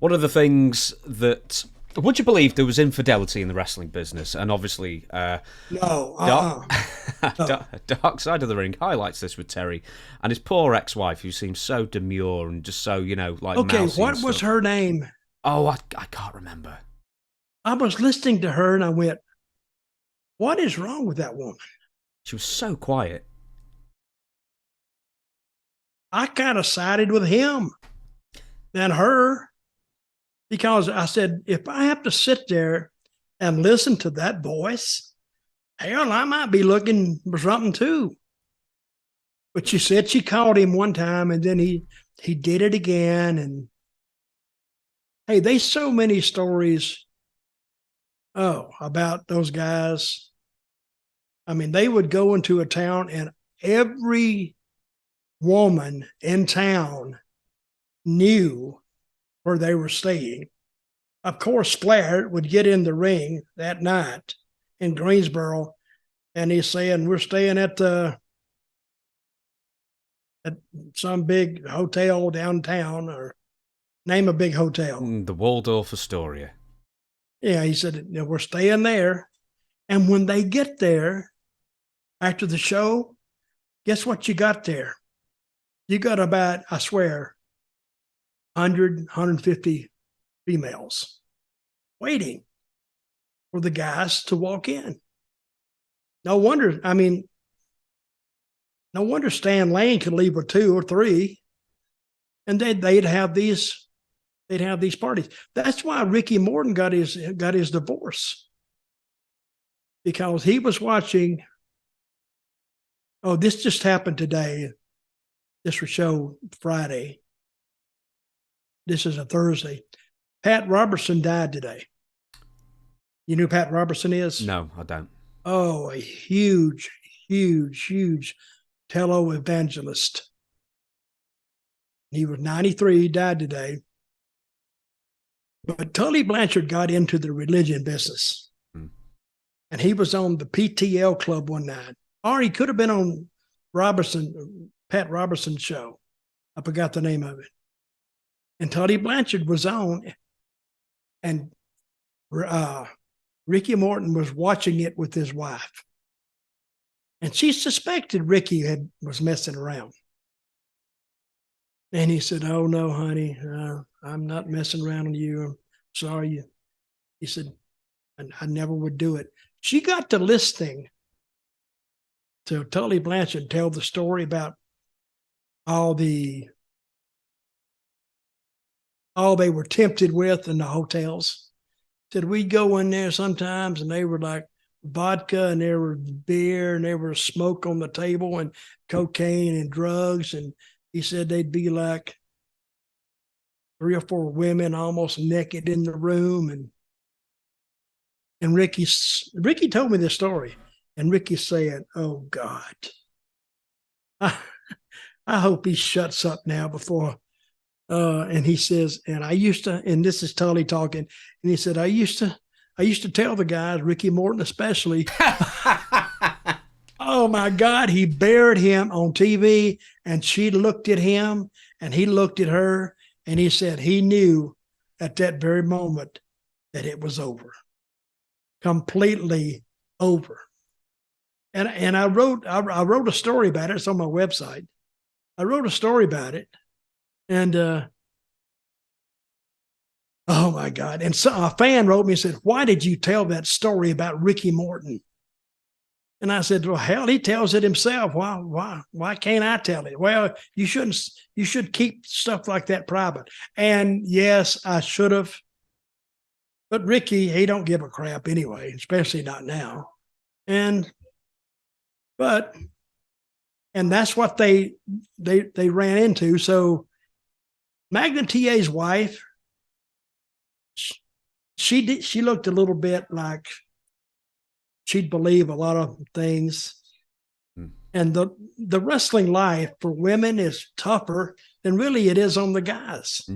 One of the things that would you believe there was infidelity in the wrestling business, and obviously, No, dark, no. dark Side of the Ring highlights this with Terry and his poor ex-wife, who seems so demure and just so like Okay, mousy and what was stuff. her name? Oh, I can't remember. I was listening to her and I went, what is wrong with that woman? She was so quiet. I kind of sided with him than her because I said, if I have to sit there and listen to that voice, hell, I might be looking for something too. But she said she called him one time and then he did it again. And hey, there's so many stories about those guys. I mean, they would go into a town and every woman in town knew where they were staying. Of course, Flair would get in the ring that night in Greensboro, and he's saying, "We're staying at some big hotel downtown, or name a big hotel." The Waldorf Astoria. Yeah, he said, "We're staying there." And when they get there after the show, guess what you got there? You got about, I swear, 100, 150 females waiting for the guys to walk in. No wonder, I mean, no wonder Stan Lane could leave with 2 or 3, and they'd have these parties. That's why Ricky Morton got his divorce, because he was watching. Oh, this just happened today. This was show Friday. This is a Thursday. Pat Robertson died today. You know who Pat Robertson is? No, I don't. Oh, a huge, huge, huge televangelist. He was 93, died today. But Tully Blanchard got into the religion business. And he was on the PTL Club one night. Or he could have been on Pat Robertson's show. I forgot the name of it. And Tully Blanchard was on, and Ricky Morton was watching it with his wife. And she suspected Ricky was messing around. And he said, "Oh, no, honey, I'm not messing around with you. I'm sorry." He said, "I never would do it." She got to listening to Tully Blanchard tell the story about all they were tempted with in the hotels. Said we'd go in there sometimes and they were like vodka and there were beer and there was smoke on the table and cocaine and drugs. And he said they'd be like 3 or 4 women almost naked in the room. And Ricky told me this story. And Ricky said, "Oh, God, I hope he shuts up now before." And he says, and I used to, and this is Tully talking, and he said, I used to tell the guys, Ricky Morton especially, oh my God, he buried him on TV, and she looked at him, and he looked at her, and he said he knew at that very moment that it was over, completely over. And I wrote a story about it. It's on my website. I wrote a story about it. And oh my God. And so a fan wrote me and said, "Why did you tell that story about Ricky Morton?" And I said, "Well, hell, he tells it himself. Why can't I tell it?" "Well, you should keep stuff like that private." And yes, I should have. But Ricky, he don't give a crap anyway, especially not now. And that's what they ran into. So Magna TA's wife, she looked a little bit like she'd believe a lot of things. And the wrestling life for women is tougher than really it is on the guys.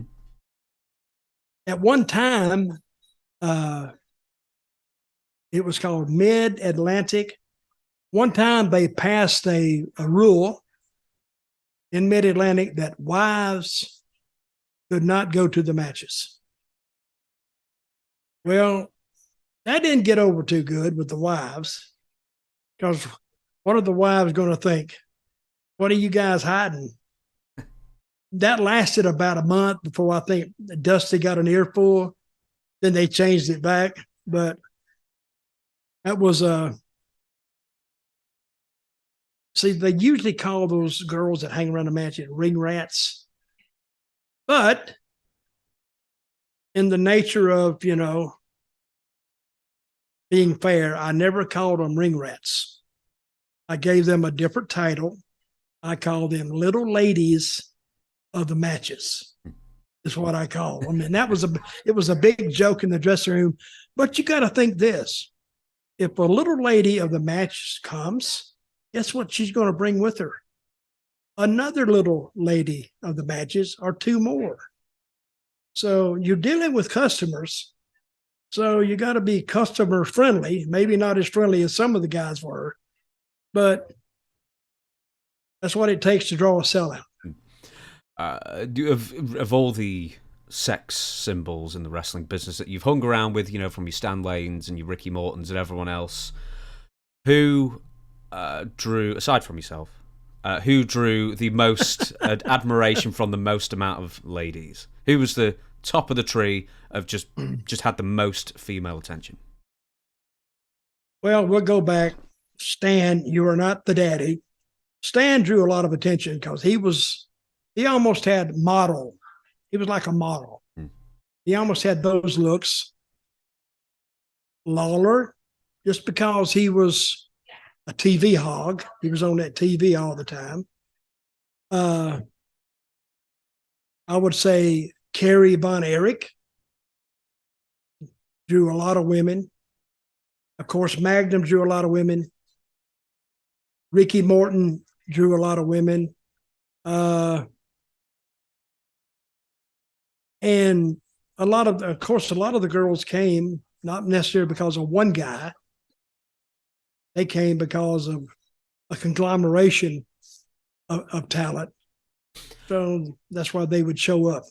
At one time, it was called Mid-Atlantic. One time they passed a rule in Mid-Atlantic that wives could not go to the matches. Well, that didn't get over too good with the wives, because what are the wives going to think? What are you guys hiding? That lasted about a month before I think Dusty got an earful. Then they changed it back. But that was see, they usually call those girls that hang around the mansion ring rats. But in the nature of, being fair, I never called them ring rats. I gave them a different title. I called them little ladies of the matches, is what I call them. And it was a big joke in the dressing room. But you got to think this: if a little lady of the matches comes, guess what she's going to bring with her? Another little lady of the matches, or two more. So you're dealing with customers. So you got to be customer friendly, maybe not as friendly as some of the guys were, but that's what it takes to draw a sellout. Of all the sex symbols in the wrestling business that you've hung around with, from your Stan Lanes and your Ricky Mortons and everyone else, who drew, aside from yourself, who drew the most admiration from the most amount of ladies? Who was the top of the tree of just had the most female attention? Well, we'll go back. Stan, you are not the daddy. Stan drew a lot of attention because he almost had model. He was like a model. He almost had those looks. Lawler, just because he was a TV hog, he was on that TV all the time. I would say Kerry Von Erich drew a lot of women. Of course, Magnum drew a lot of women. Ricky Morton drew a lot of women. And a lot of the girls came not necessarily because of one guy. They came because of a conglomeration of talent. So that's why they would show up.